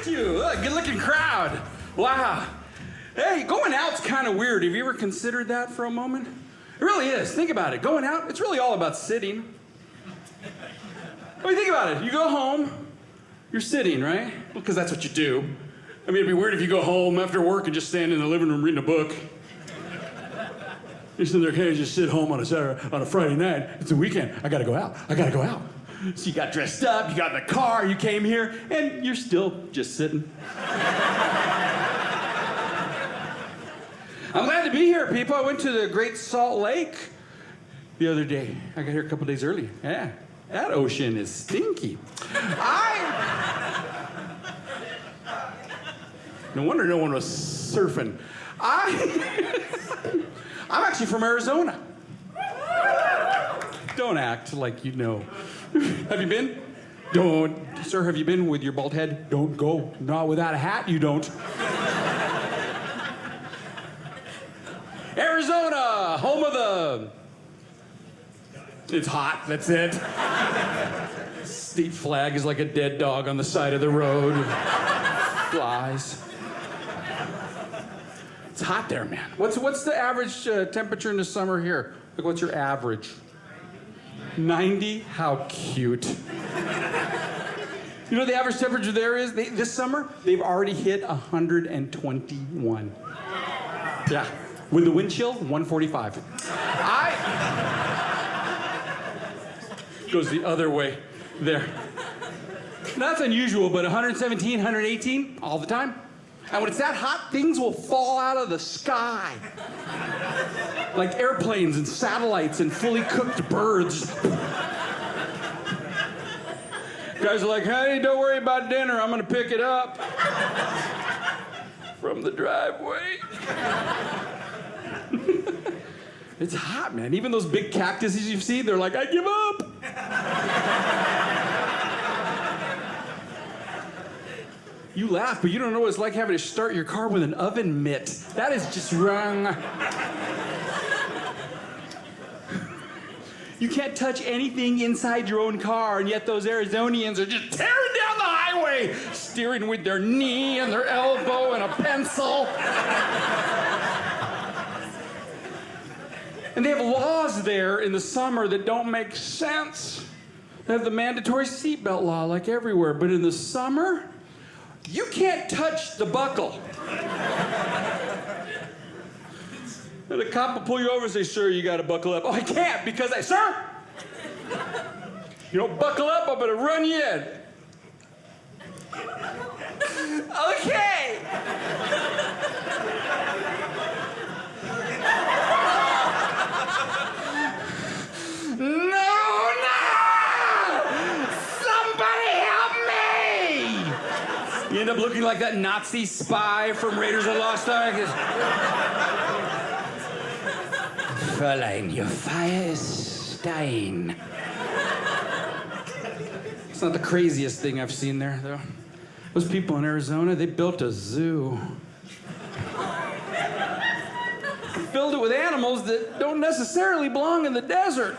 at you. Good looking crowd. Wow. Hey, going out's kind of weird. Have you ever considered that for a moment? It really is. Think about it. Going out, it's really all about sitting. I mean, think about it. You go home, you're sitting, right? Because that's what you do. I mean, it'd be weird if you go home after work and just stand in the living room reading a book. You're sitting there, hey, just sit home on a Friday night. It's a weekend. I gotta go out. So you got dressed up, you got in the car, you came here, and you're still just sitting. I'm glad to be here, people. I went to the Great Salt Lake the other day. I got here a couple days early. Yeah, that ocean is stinky. No wonder no one was surfing. I'm actually from Arizona. Don't act like you know. Have you been? Don't. Sir, have you been with your bald head? Don't go. Not without a hat, you don't. Arizona, home of the... It's hot, that's it. State flag is like a dead dog on the side of the road. Flies. It's hot there, man. What's the average temperature in the summer here? Like, what's your average? 90? How cute. You know the average temperature there is? This summer, they've already hit 121. Yeah. With the wind chill, 145. Goes the other way there. That's unusual, but 117, 118, all the time. And when it's that hot, things will fall out of the sky. Like airplanes and satellites and fully cooked birds. Guys are like, hey, don't worry about dinner. I'm gonna pick it up from the driveway. It's hot, man. Even those big cactuses you've seen, they're like, I give up. You laugh, but you don't know what it's like having to start your car with an oven mitt. That is just wrong. You can't touch anything inside your own car, and yet those Arizonians are just tearing down the highway, steering with their knee and their elbow and a pencil. And they have laws there in the summer that don't make sense. They have the mandatory seatbelt law like everywhere, but in the summer, you can't touch the buckle. And the cop will pull you over and say, sir, you gotta buckle up. Oh, I can't because sir, you don't buckle up, I'm gonna run you in. Okay. No! Somebody help me! You end up looking like that Nazi spy from Raiders of the Lost Ark. Fräulein, your fire is dying. It's not the craziest thing I've seen there, though. Those people in Arizona, they built a zoo. Filled it with animals that don't necessarily belong in the desert.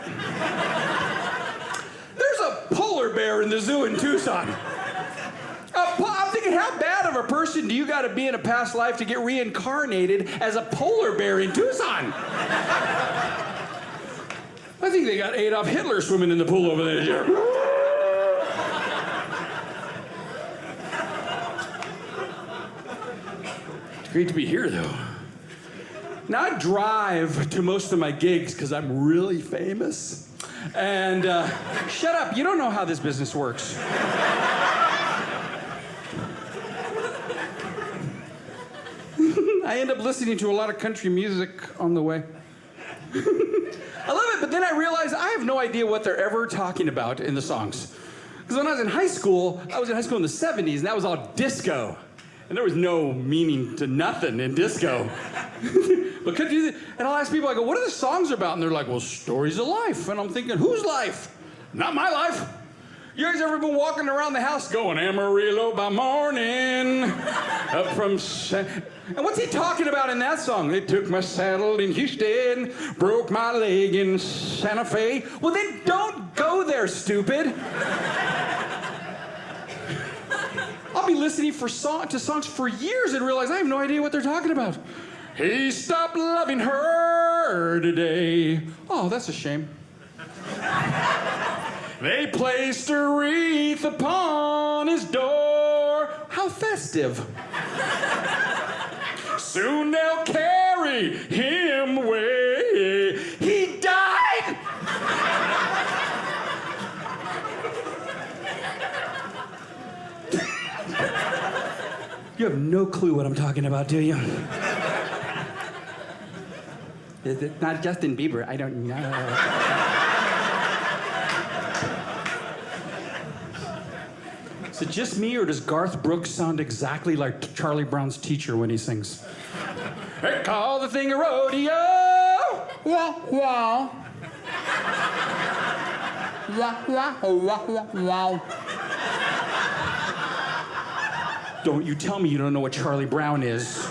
There's a polar bear in the zoo in Tucson. I'm thinking, how bad of a person do you got to be in a past life to get reincarnated as a polar bear in Tucson? I think they got Adolf Hitler swimming in the pool over there. It's great to be here, though. Now, I drive to most of my gigs because I'm really famous. And shut up, you don't know how this business works. I end up listening to a lot of country music on the way. I love it, but then I realize I have no idea what they're ever talking about in the songs. Because when I was in high school in the 70s, and that was all disco. And there was no meaning to nothing in disco. But and I'll ask people, I go, what are the songs about? And they're like, well, stories of life. And I'm thinking, whose life? Not my life. You guys ever been walking around the house going, Amarillo by morning, up from... And what's he talking about in that song? They took my saddle in Houston, broke my leg in Santa Fe. Well, then don't go there, stupid. I'll I'll be listening to songs for years and realize I have no idea what they're talking about. He stopped loving her today. Oh, that's a shame. They placed a wreath upon his door. How festive. Soon they'll carry him away. He died. You have no clue what I'm talking about, do you? Is it not Justin Bieber? I don't know. Is it just me, or does Garth Brooks sound exactly like Charlie Brown's teacher when he sings? They call the thing a rodeo. Wah, wah. Wah, wah, wah, wah, wah. Don't you tell me you don't know what Charlie Brown is.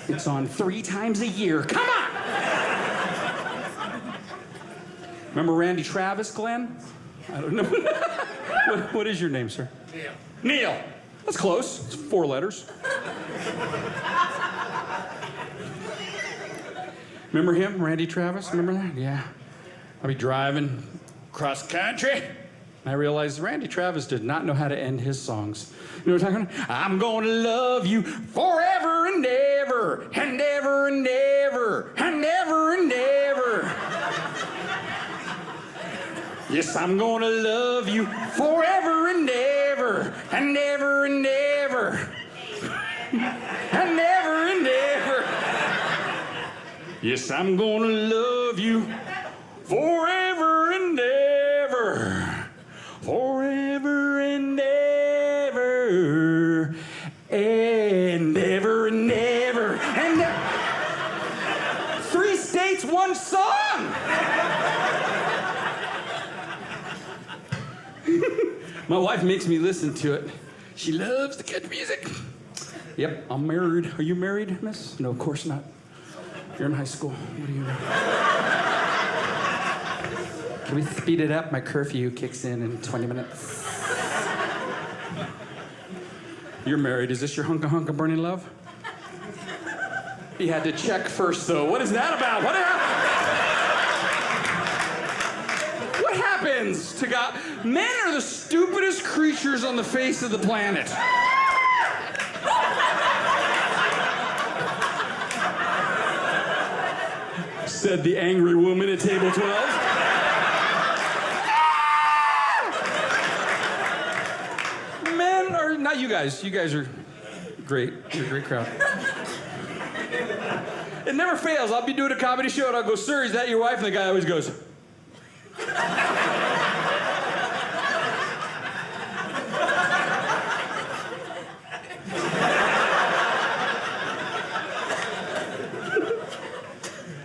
It's on 3 times a year. Come on! Remember Randy Travis, Glenn? I don't know. What is your name, sir? Neil. Neil. That's close. It's 4 letters. Remember him, Randy Travis? Remember that? Yeah. I'll be driving cross country. I realized Randy Travis did not know how to end his songs. You know what I'm talking about? I'm going to love you forever and ever, and ever and ever, and ever and ever. Yes, I'm going to love you forever and ever, and ever and ever, and ever and ever. Yes, I'm going to love you forever and ever. Forever and ever, and ever and ever, and 3 states, 1 song. My wife makes me listen to it. She loves the country music. Yep, I'm married. Are you married, miss? No, of course not. You're in high school. What are you doing? Can we speed it up? My curfew kicks in 20 minutes. You're married. Is this your hunka burning love? He had to check first, though. What is that about? What happens to God? Men are the stupidest creatures on the face of the planet. Said the angry woman at table 12. Not you guys. You guys are great. You're a great crowd. It never fails. I'll be doing a comedy show and I'll go, sir, is that your wife? And the guy always goes.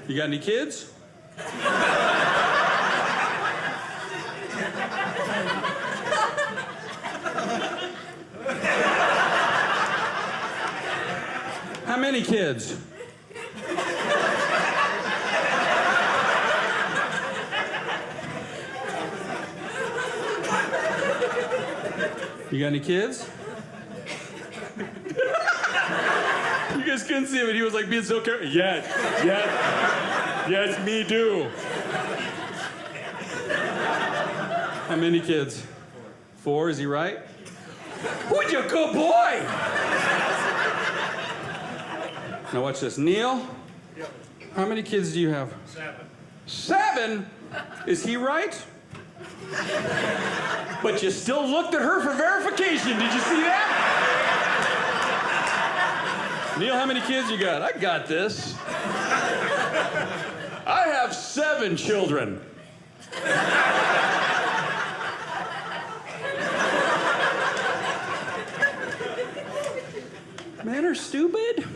You got any kids? How many kids? You got any kids? You guys couldn't see him, and he was like being so careful. Yes, me too. How many kids? 4, is he right? Would you good boy? Now watch this. Neil? Yep. How many kids do you have? 7. 7? Is he right? But you still looked at her for verification. Did you see that? Neil, how many kids you got? I got this. I have 7 children. Men are stupid.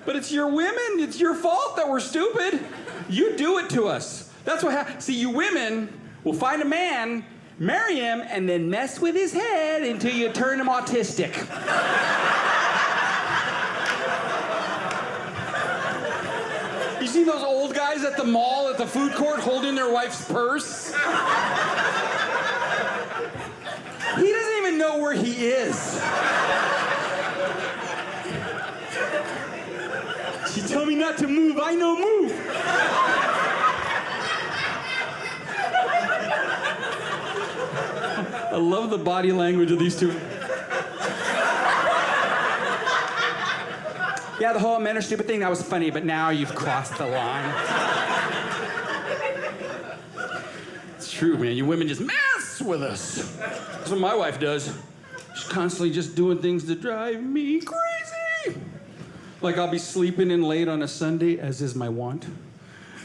But it's your women. It's your fault that we're stupid. You do it to us. That's what happens. See, you women will find a man, marry him, and then mess with his head until you turn him autistic. You see those old guys at the mall, at the food court, holding their wife's purse? know where he is. She told me not to move. I know move. I love the body language of these two. Yeah, the whole men are stupid thing, that was funny, but now you've crossed the line. It's true, man. You women just mess with us. That's what my wife does. She's constantly just doing things that drive me crazy. Like I'll be sleeping in late on a Sunday, as is my wont.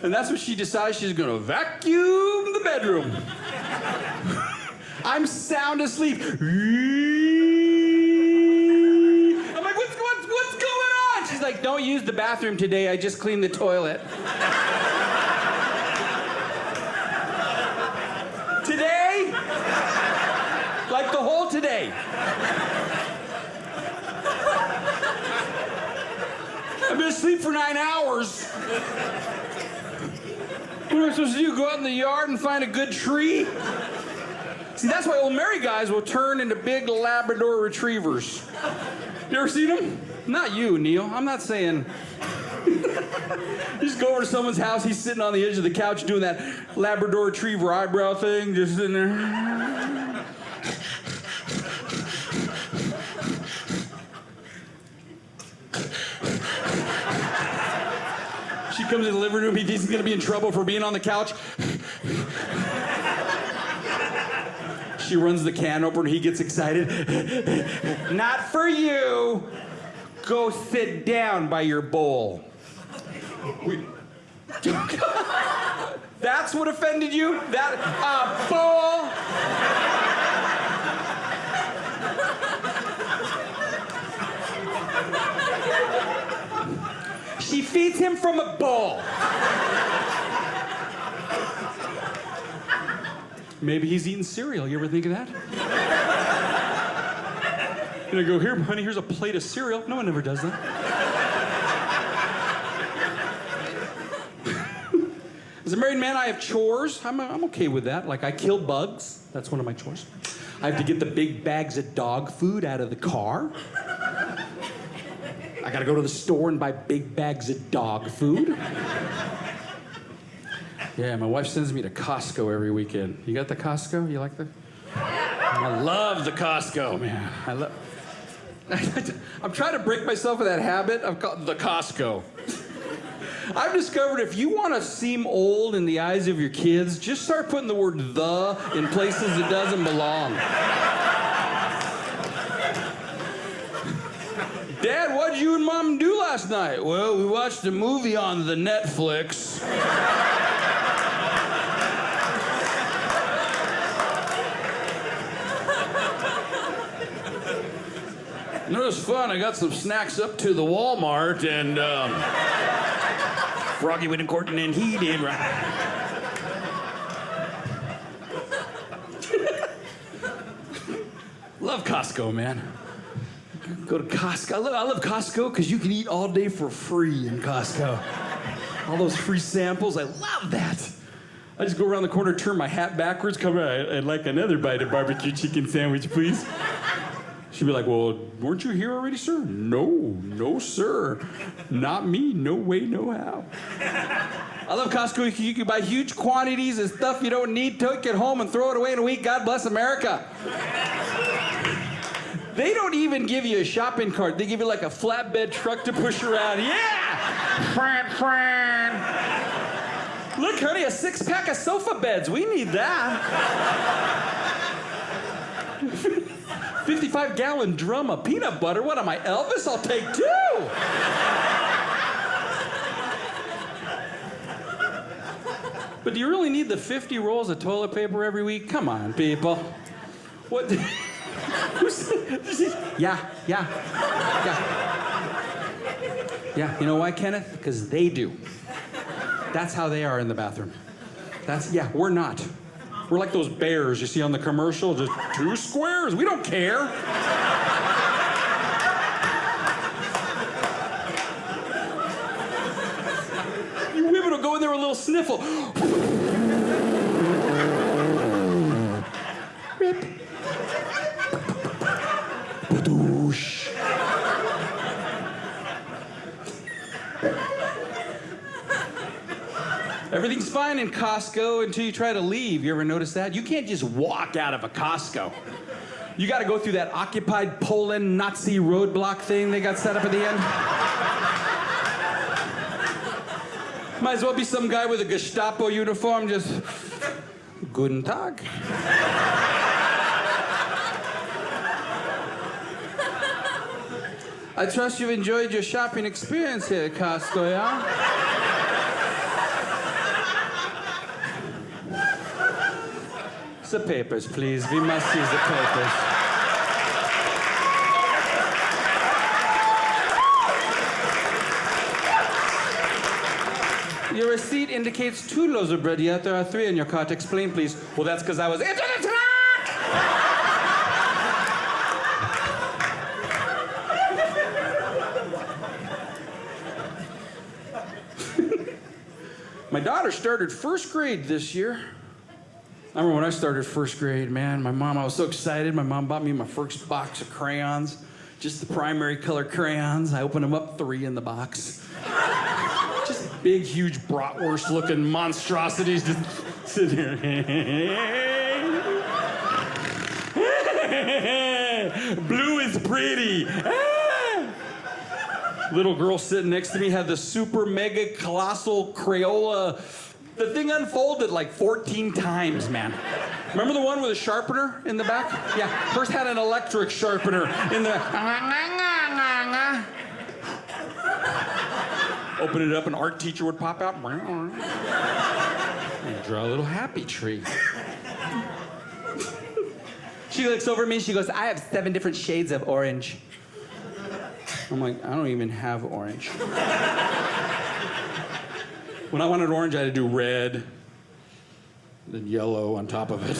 And that's when she decides she's gonna vacuum the bedroom. I'm sound asleep. I'm like, what's going on? She's like, don't use the bathroom today. I just cleaned the toilet. Today? Like the whole today. I've been asleep for 9 hours. What am I supposed to do? Go out in the yard and find a good tree? See, that's why old married guys will turn into big Labrador retrievers. You ever seen them? Not you, Neil. I'm not saying... You just go over to someone's house, he's sitting on the edge of the couch doing that Labrador retriever eyebrow thing, just sitting there. She comes in the living room, he thinks he's gonna be in trouble for being on the couch. She runs the can open, he gets excited. Not for you. Go sit down by your bowl. That's what offended you? That bowl? She feeds him from a bowl. Maybe he's eating cereal. You ever think of that? And I go, here, honey, here's a plate of cereal. No one ever does that. As a married man, I have chores. I'm okay with that. Like, I kill bugs. That's one of my chores. I have to get the big bags of dog food out of the car. I gotta go to the store and buy big bags of dog food. Yeah, my wife sends me to Costco every weekend. You got the Costco? You like the? I love the Costco, man. I'm trying to break myself of that habit of the Costco. I've discovered if you want to seem old in the eyes of your kids, just start putting the word "the" in places it doesn't belong. Dad, what'd you and Mom do last night? Well, we watched a movie on the Netflix. You know, it was fun. I got some snacks up to the Walmart, and Froggy went in court, and then he did right. Love Costco, man. Go to Costco. I love Costco because you can eat all day for free in Costco. All those free samples, I love that. I just go around the corner, turn my hat backwards, come around, I'd like another bite of barbecue chicken sandwich, please. She'd be like, well, weren't you here already, sir? No, sir. Not me, no way, no how. I love Costco. You can buy huge quantities of stuff you don't need, take it home and throw it away in a week. God bless America. They don't even give you a shopping cart. They give you like a flatbed truck to push around. Yeah! Look, honey, a 6-pack of sofa beds. We need that. 55-gallon drum of peanut butter. What am I, Elvis? I'll take 2. But do you really need the 50 rolls of toilet paper every week? Come on, people. What? Yeah. You know why, Kenneth? Because they do. That's how they are in the bathroom. We're not. We're like those bears you see on the commercial, just 2 squares. We don't care. You women will go in there with a little sniffle. Rip. Douche. Everything's fine in Costco until you try to leave. You ever notice that? You can't just walk out of a Costco. You got to go through that occupied Poland Nazi roadblock thing they got set up at the end. Might as well be some guy with a Gestapo uniform, just, Guten Tag. I trust you've enjoyed your shopping experience here at Costco, yeah? The papers, please. We must see the papers. Your receipt indicates 2 loaves of bread, yet there are 3 in your cart. Explain, please. Well, that's because I was into the truck! My daughter started first grade this year. I remember when I started first grade, man, I was so excited. My mom bought me my first box of crayons, just the primary color crayons. I opened them up, 3 in the box. Just big, huge bratwurst-looking monstrosities just sitting here. Blue is pretty. Little girl sitting next to me had the super mega colossal Crayola. The thing unfolded like 14 times, man. Remember the one with a sharpener in the back? Yeah, hers had an electric sharpener in the... Open it up, an art teacher would pop out. And draw a little happy tree. She looks over at me, she goes, I have 7 different shades of orange. I'm like, I don't even have orange. When I wanted orange, I had to do red, then yellow on top of it.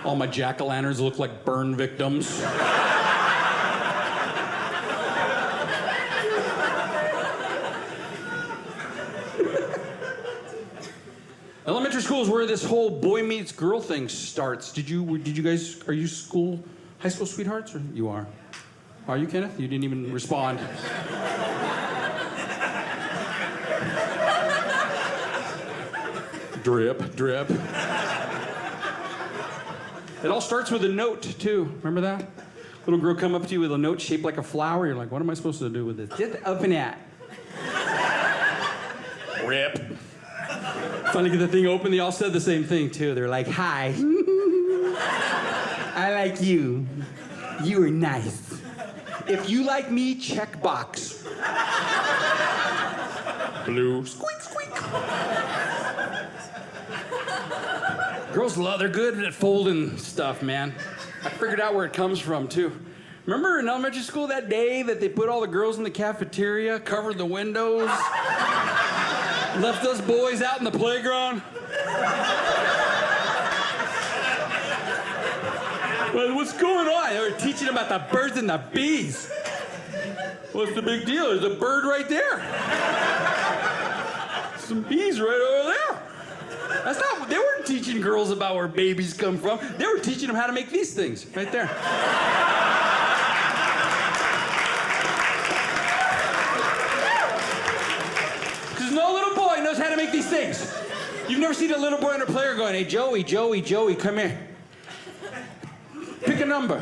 All my jack-o'-lanterns look like burn victims. Elementary school is where this whole boy meets girl thing starts. Did you guys, are you high school sweethearts? Or you are? Are you, Kenneth? You didn't even respond. Drip, drip. It all starts with a note, too. Remember that? Little girl come up to you with a note shaped like a flower. You're like, what am I supposed to do with this? Just open it. Rip. Finally get the thing open. They all said the same thing, too. They're like, hi. I like you. You are nice. If you like me, check box. Blue. Squeak, squeak. Girls they're good at folding stuff, man. I figured out where it comes from, too. Remember in elementary school that day that they put all the girls in the cafeteria, covered the windows, left us boys out in the playground? Well, what's going on? They were teaching about the birds and the bees. What's the big deal? There's a bird right there. Some bees right over there. They weren't teaching girls about where babies come from. They were teaching them how to make these things right there. Because no little boy knows how to make these things. You've never seen a little boy on a player going, hey, Joey, Joey, Joey, come here. Pick a number.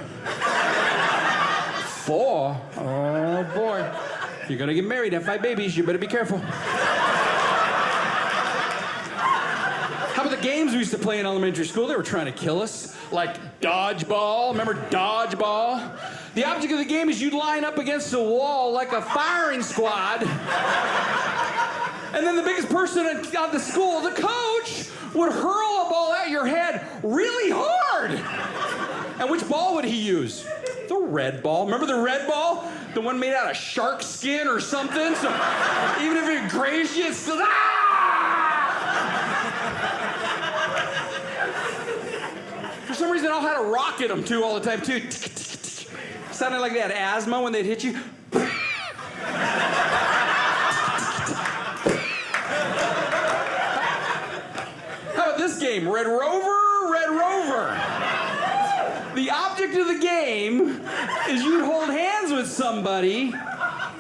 4. Oh, boy. You're going to get married and 5 babies. You better be careful. How about the games we used to play in elementary school? They were trying to kill us. Like dodgeball. Remember dodgeball? The object of the game is you'd line up against a wall like a firing squad. And then the biggest person on the school, the coach, would hurl a ball at your head really hard. And which ball would he use? The red ball. Remember the red ball? The one made out of shark skin or something? So even if it grazed you, it's still... For some reason, I had to rocket them, too, all the time, too. Sounded like they had asthma when they'd hit you. How about this game? Red Rover, Red Rover. The object object of the game is you'd hold hands with somebody,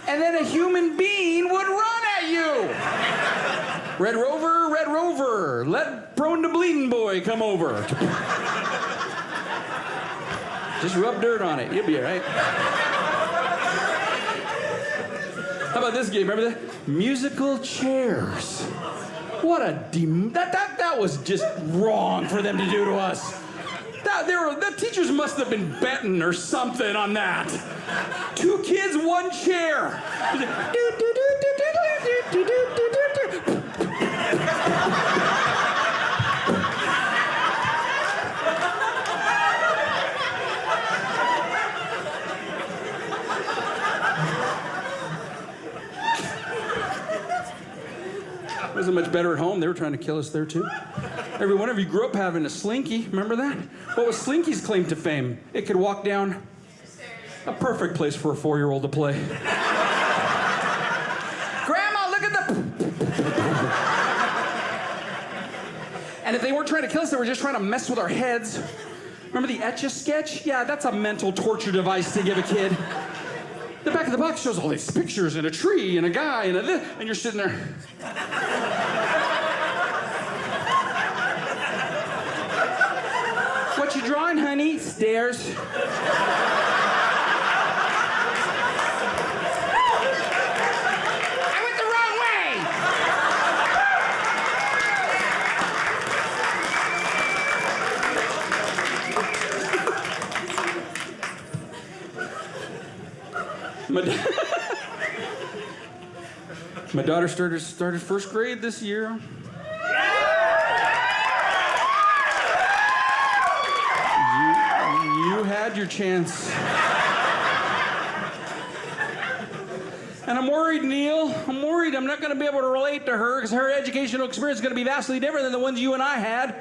and then a human being would run at you. Red Rover, let prone to bleeding boy come over. Just rub dirt on it, you'll be all right. How about this game? Remember that? Musical chairs. What a that was just wrong for them to do to us. The teachers must have been betting or something on that. 2 kids, 1 chair. Wasn't much better at home. They were trying to kill us there too. Every one of you grew up having a slinky. Remember that? What was Slinky's claim to fame? It could walk down a perfect place for a 4-year-old to play. Grandma, look at the... And if they weren't trying to kill us, they were just trying to mess with our heads. Remember the Etch-a-Sketch? Yeah, that's a mental torture device to give a kid. The back of the box shows all these pictures and a tree and a guy and and you're sitting there. What you drawing, honey? Stairs. I went the wrong way. My daughter started first grade this year. You had your chance. And I'm worried, Neil. I'm worried I'm not going to be able to relate to her because her educational experience is going to be vastly different than the ones you and I had.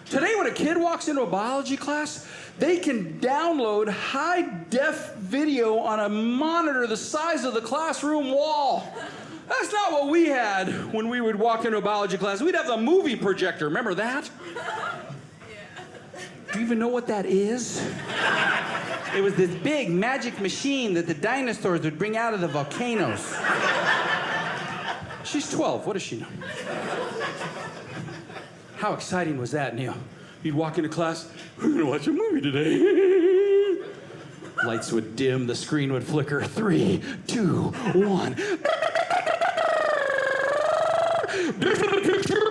Today, when a kid walks into a biology class, they can download high-def video on a monitor the size of the classroom wall. That's not what we had when we would walk into a biology class. We'd have the movie projector. Remember that? Do you even know what that is? It was this big magic machine that the dinosaurs would bring out of the volcanoes. She's 12. What does she know? How exciting was that, Neil? You'd walk into class, we're going to watch a movie today. Lights would dim, the screen would flicker. 3, 2, 1. This is the picture